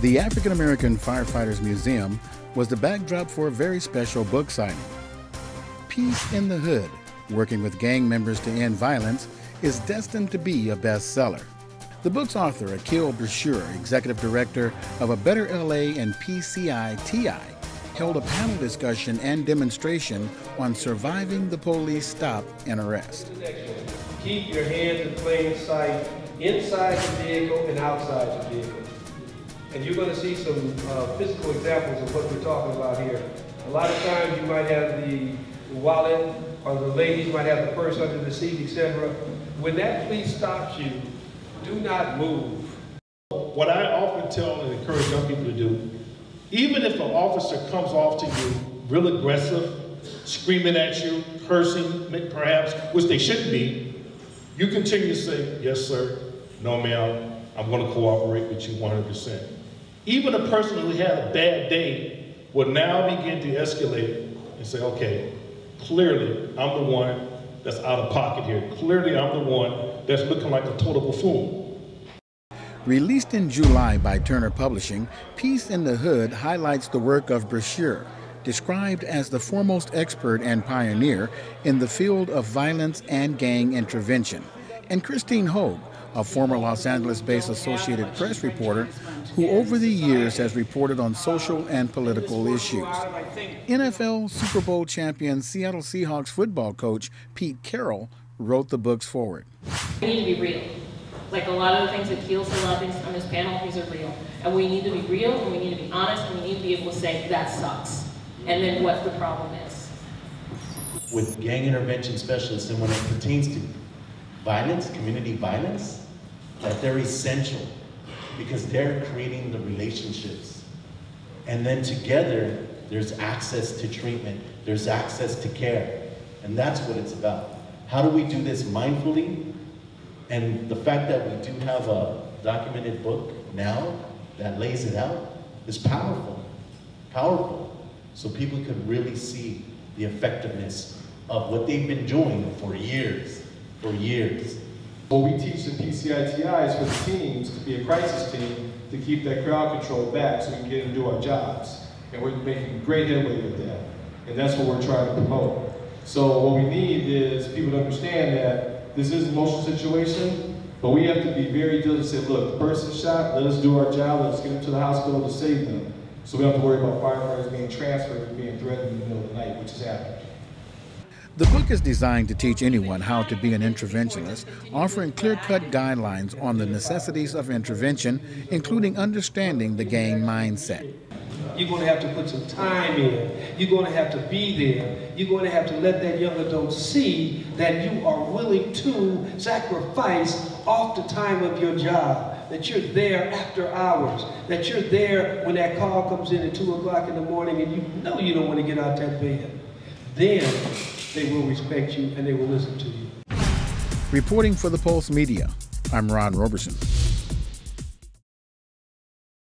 The African American Firefighters Museum was the backdrop for a very special book signing. Peace in the Hood, Working with Gang Members to End Violence, is destined to be a bestseller. The book's author, Akil Brashear, executive director of A Better LA and PCI-TI, held a panel discussion and demonstration on surviving the police stop and arrest. Keep your hands in plain sight, inside the vehicle and outside the vehicle. And you're going to see some physical examples of what we're talking about here. A lot of times you might have the wallet, or the ladies might have the purse under the seat, etc. When that police stops you, do not move. What I often tell and encourage young people to do, even if an officer comes off to you real aggressive, screaming at you, cursing perhaps, which they shouldn't be, you continue to say, yes sir, no ma'am, I'm going to cooperate with you 100%. Even a person who had a bad day will now begin to escalate and say, okay, clearly I'm the one that's out of pocket here. Clearly I'm the one that's looking like a total buffoon. Released in July by Turner Publishing, Peace in the Hood highlights the work of Brashear, described as the foremost expert and pioneer in the field of violence and gang intervention, and Christine Hogue, a former Los Angeles-based Associated Press reporter who over the years has reported on social and political issues. NFL Super Bowl champion Seattle Seahawks football coach Pete Carroll wrote the book's foreword. We need to be real. Like a lot of the things that Keel said, a lot of things on this panel, these are real. And we need to be real, and we need to be honest, and we need to be able to say, that sucks. And then what the problem is. With gang intervention specialists, and when it pertains to violence, community violence, that they're essential because they're creating the relationships. And then together, there's access to treatment, there's access to care. And that's what it's about. How do we do this mindfully? And the fact that we do have a documented book now that lays it out is powerful, powerful. So people could really see the effectiveness of what they've been doing for years, What we teach in PCI-TI is for the teams to be a crisis team to keep that crowd control back so we can get them to do our jobs. And we're making great headway with that. And that's what we're trying to promote. So what we need is people to understand that this is an emotional situation, but we have to be very diligent and say, look, the person's shot, let us do our job, let us get them to the hospital to save them. So we don't have to worry about firefighters being transferred and being threatened in the middle of the night, which is happening. The book is designed to teach anyone how to be an interventionist, offering clear-cut guidelines on the necessities of intervention, including understanding the gang mindset. You're going to have to put some time in. You're going to have to be there. You're going to have to let that young adult see that you are willing to sacrifice off the time of your job, that you're there after hours, that you're there when that call comes in at 2 o'clock in the morning and you know you don't want to get out that bed. Then they will respect you and they will listen to you. Reporting for the Pulse Media, I'm Ron Roberson.